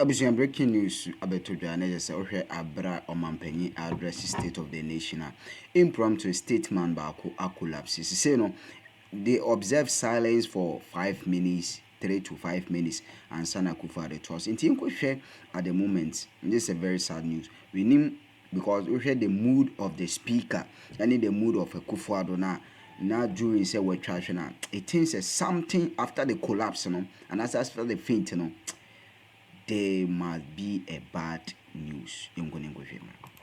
Abusian breaking news abeto dwane jese ohwe abra omampanyi address state of the nation impromptu statement baako collapse say no they observe silence for 5 minutes 3 to 5 minutes and sana kufa the toss inti nkohwe at the moment. This is a very sad news we need because we hear the mood of the speaker and the mood of a Kufuado now during say we're trashing it thinks something after the collapse and as after the faint there must be a bad news.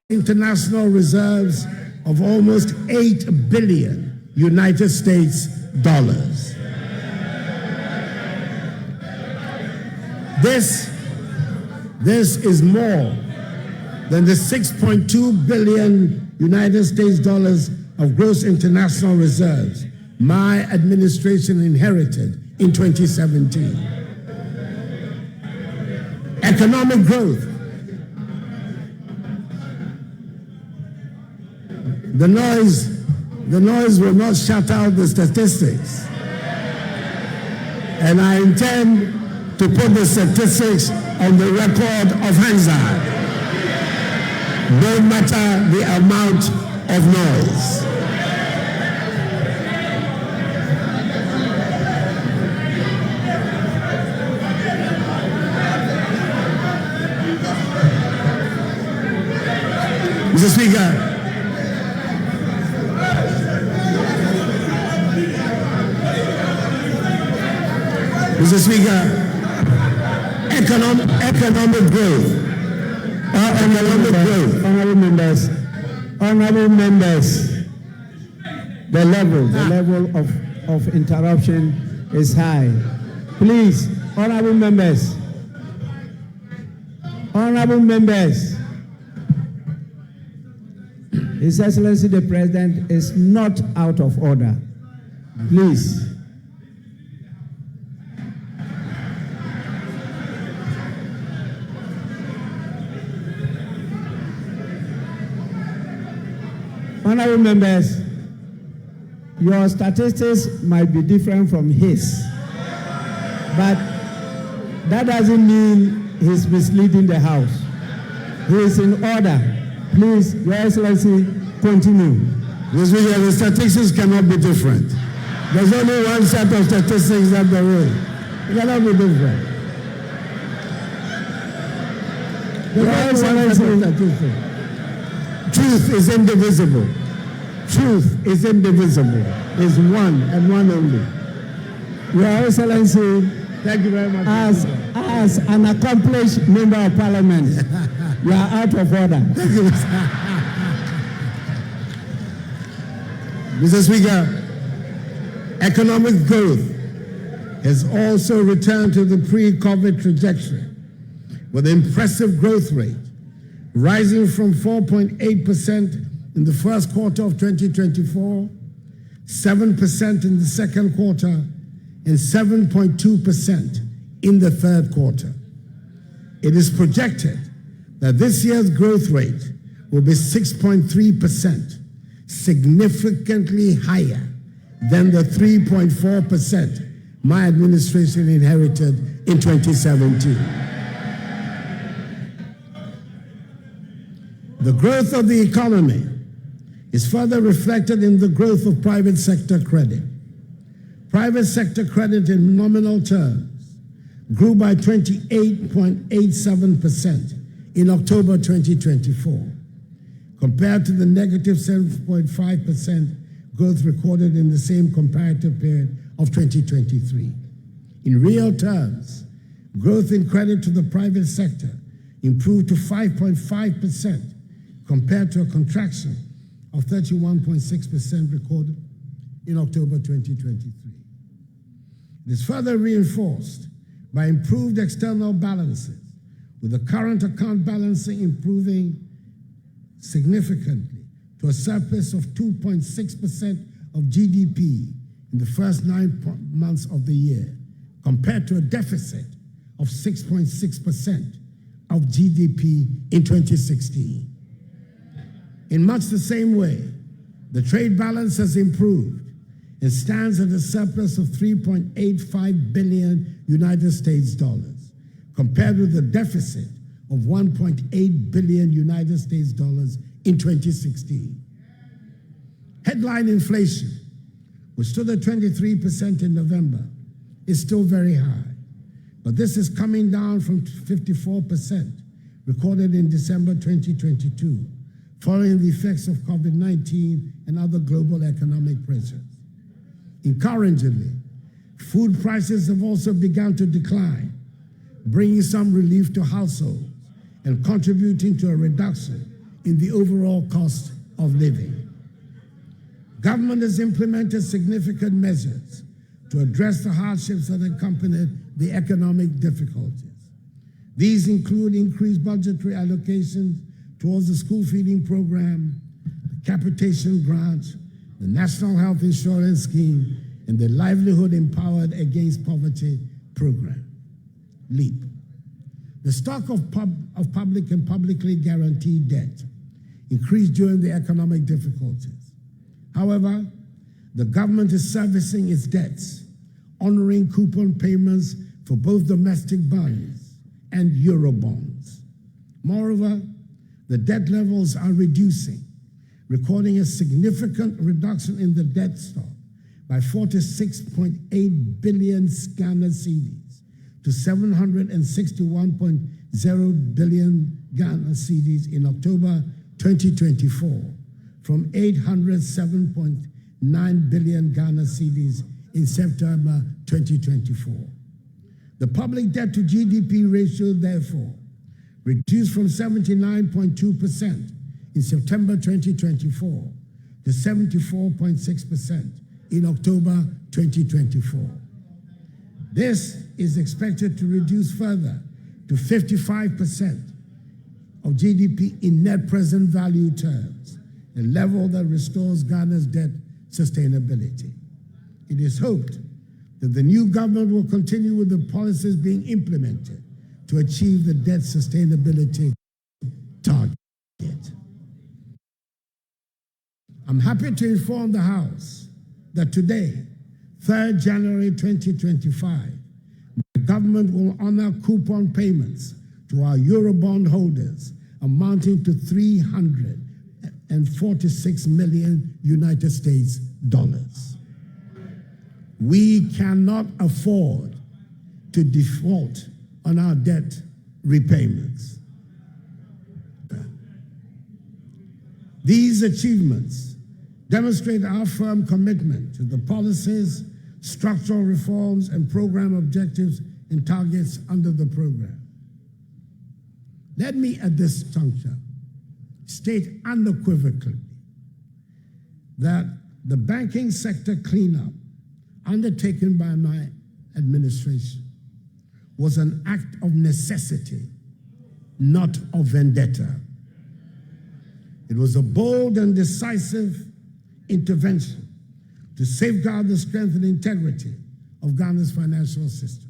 International reserves of almost 8 billion United States dollars. This is more than the 6.2 billion United States dollars of gross international reserves my administration inherited in 2017. Economic growth. The noise will not shut out the statistics. And I intend to put the statistics on the record of Hansard, no matter the amount of noise. Mr. Speaker, economic growth. Honorable members, the level of interruption is high. Please, honorable members. His Excellency the President is not out of order. Please. Honorable members, your statistics might be different from his, but that doesn't mean he's misleading the House. He is in order. Please, Your Excellency, continue. The statistics cannot be different. There's only one set of statistics that there is. It cannot be different. Your Excellency, truth is indivisible. Truth is indivisible. Is one and one only. Your Excellency, thank you very much. As an accomplished member of Parliament, you are out of order. Mr. Speaker, economic growth has also returned to the pre-COVID trajectory with an impressive growth rate, rising from 4.8% in the first quarter of 2024, 7% in the second quarter, and 7.2% in the third quarter. It is projected that this year's growth rate will be 6.3%, significantly higher than the 3.4% my administration inherited in 2017. The growth of the economy is further reflected in the growth of private sector credit. Private sector credit in nominal terms grew by 28.87% in October 2024, compared to the negative 7.5% growth recorded in the same comparative period of 2023. In real terms, growth in credit to the private sector improved to 5.5% compared to a contraction of 31.6% recorded in October 2023. It is further reinforced by improved external balances, with the current account balancing improving significantly to a surplus of 2.6% of GDP in the first 9 months of the year, compared to a deficit of 6.6% of GDP in 2016. In much the same way, the trade balance has improved and stands at a surplus of 3.85 billion United States dollars, compared with the deficit of 1.8 billion United States dollars in 2016. Headline inflation, which stood at 23% in November, is still very high, but this is coming down from 54% recorded in December 2022, following the effects of COVID-19 and other global economic pressures. Encouragingly, food prices have also begun to decline, bringing some relief to households and contributing to a reduction in the overall cost of living. Government has implemented significant measures to address the hardships that accompanied the economic difficulties. These include increased budgetary allocations towards the school feeding program, the capitation grant, the National Health Insurance Scheme, and the Livelihood Empowered Against Poverty program, LEAP. The stock of public and publicly guaranteed debt increased during the economic difficulties. However, the government is servicing its debts, honoring coupon payments for both domestic bonds and Eurobonds. Moreover, the debt levels are reducing, recording a significant reduction in the debt stock by 46.8 billion Ghana cedis to 761.0 billion Ghana cedis in October 2024, from 807.9 billion Ghana cedis in September 2024. The public debt to GDP ratio, therefore, reduced from 79.2% in September 2024 to 74.6% in October 2024. This is expected to reduce further to 55% of GDP in net present value terms, a level that restores Ghana's debt sustainability. It is hoped that the new government will continue with the policies being implemented to achieve the debt sustainability target. I'm happy to inform the House that today, 3rd January 2025, the government will honor coupon payments to our Eurobond holders amounting to $346 million United States dollars. We cannot afford to default on our debt repayments. These achievements demonstrate our firm commitment to the policies, structural reforms, and program objectives and targets under the program. Let me at this juncture state unequivocally that the banking sector cleanup undertaken by my administration was an act of necessity, not of vendetta. It was a bold and decisive intervention to safeguard the strength and integrity of Ghana's financial system.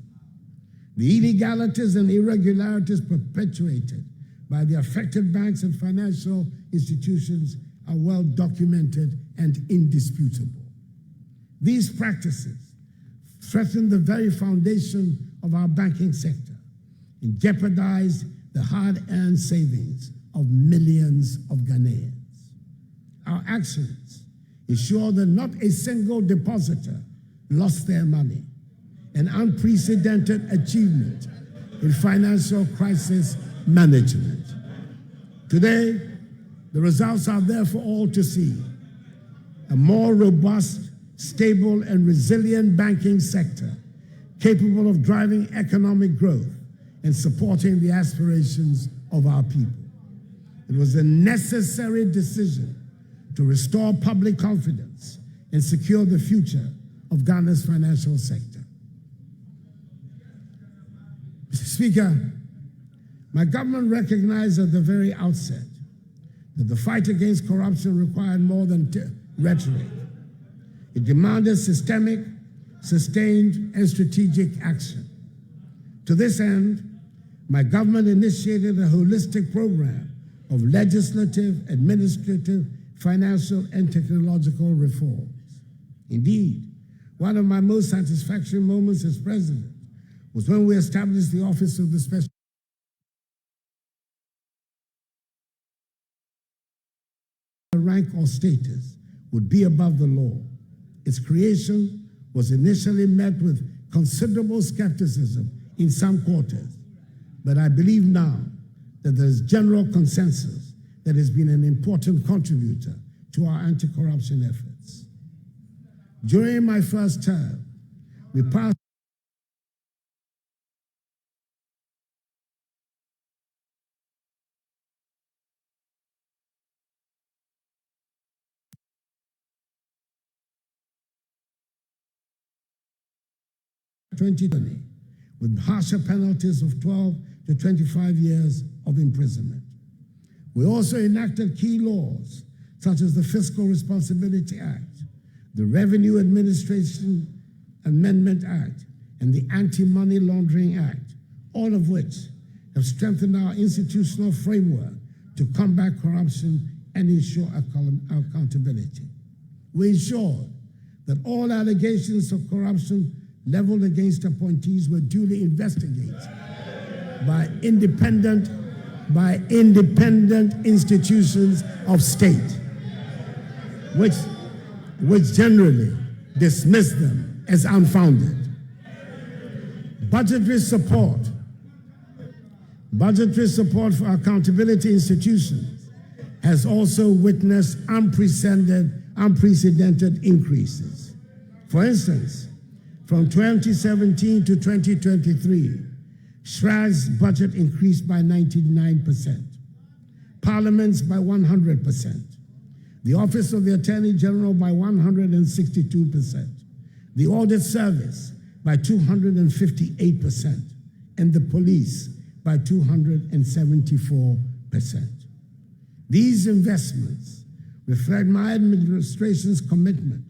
The illegalities and irregularities perpetuated by the affected banks and financial institutions are well documented and indisputable. These practices threaten the very foundation of our banking sector and jeopardize the hard-earned savings of millions of Ghanaians. Our actions ensure that not a single depositor lost their money, an unprecedented achievement in financial crisis management. Today, the results are there for all to see. A more robust, stable, and resilient banking sector capable of driving economic growth and supporting the aspirations of our people. It was a necessary decision to restore public confidence and secure the future of Ghana's financial sector. Mr. Speaker, my government recognized at the very outset that the fight against corruption required more than rhetoric. It demanded systemic, sustained, and strategic action. To this end, my government initiated a holistic program of legislative, administrative, financial, and technological reforms. Indeed, one of my most satisfactory moments as president was when we established the Office of the Special rank or status would be above the law. Its creation was initially met with considerable skepticism in some quarters, but I believe now that there is general consensus that has been an important contributor to our anti-corruption efforts. During my first term, we passed (2020) with harsher penalties of 12 to 25 years of imprisonment. We also enacted key laws such as the Fiscal Responsibility Act, the Revenue Administration Amendment Act, and the Anti-Money Laundering Act, all of which have strengthened our institutional framework to combat corruption and ensure accountability. We ensured that all allegations of corruption leveled against appointees were duly investigated by independent institutions of state, which generally dismiss them as unfounded. Budgetary support for accountability institutions has also witnessed unprecedented increases. For instance, from 2017 to 2023, SRA's budget increased by 99%, Parliament's by 100%, the Office of the Attorney General by 162%, the Audit Service by 258%, and the police by 274%. These investments reflect my administration's commitment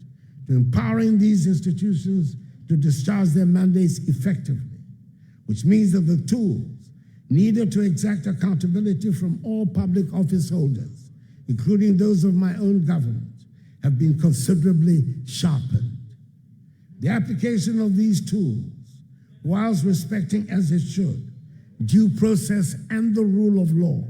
to empowering these institutions to discharge their mandates effectively, which means that the tools needed to exact accountability from all public office holders, including those of my own government, have been considerably sharpened. The application of these tools, whilst respecting as it should due process and the rule of law,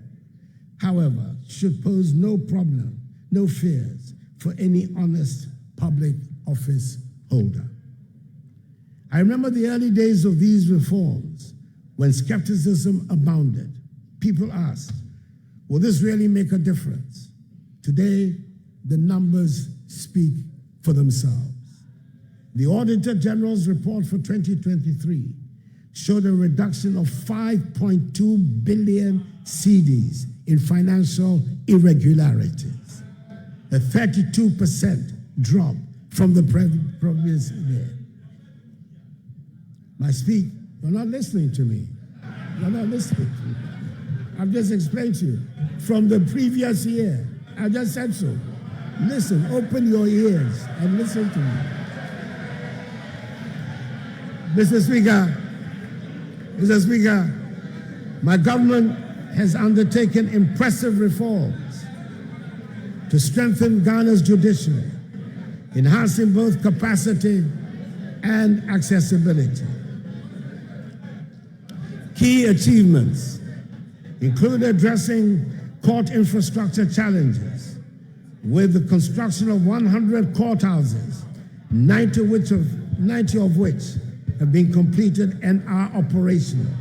however, should pose no problem, no fears for any honest public office holder. I remember the early days of these reforms when skepticism abounded. People asked, will this really make a difference? Today, the numbers speak for themselves. The Auditor General's report for 2023 showed a reduction of 5.2 billion cedis in financial irregularities, a 32% drop from the previous year. You're not listening to me. You're not listening to me. I've just explained to you. From the previous year, I just said so. Listen, open your ears and listen to me. Mr. Speaker, my government has undertaken impressive reforms to strengthen Ghana's judiciary, enhancing both capacity and accessibility. Key achievements include addressing court infrastructure challenges with the construction of 100 courthouses, 90 of which have been completed and are operational,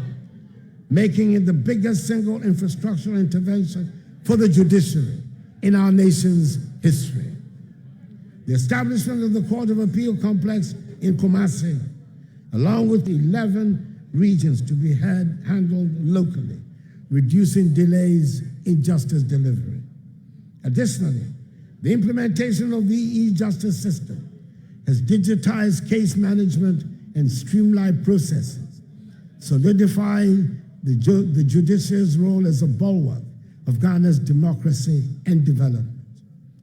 making it the biggest single infrastructural intervention for the judiciary in our nation's history. The establishment of the Court of Appeal complex in Kumasi, along with 11 regions to be handled locally, reducing delays in justice delivery. Additionally, the implementation of the e-justice system has digitized case management and streamlined processes, solidifying the judiciary's role as a bulwark of Ghana's democracy and development.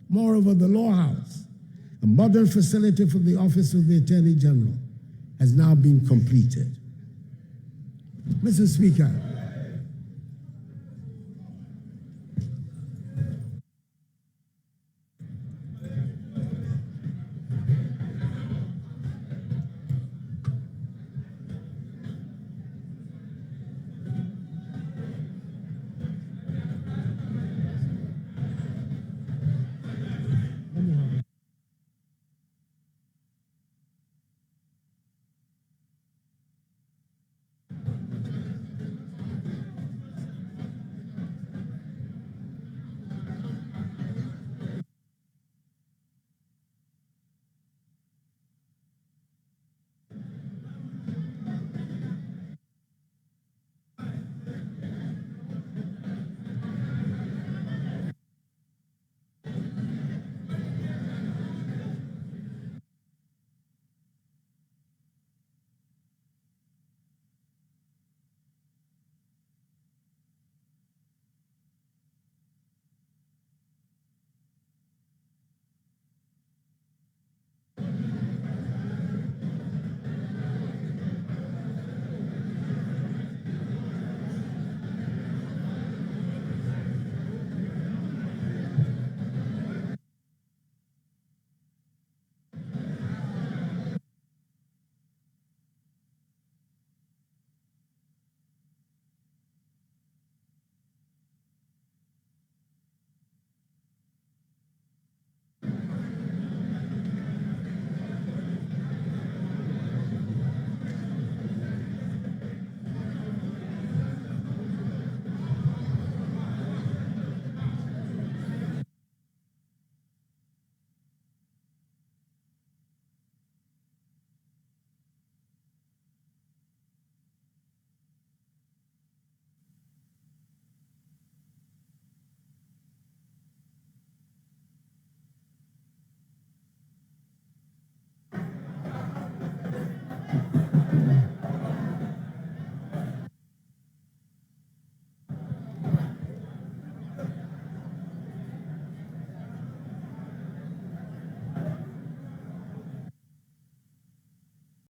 Moreover, the Law House, a modern facility for the Office of the Attorney General, has now been completed. Mr. Speaker,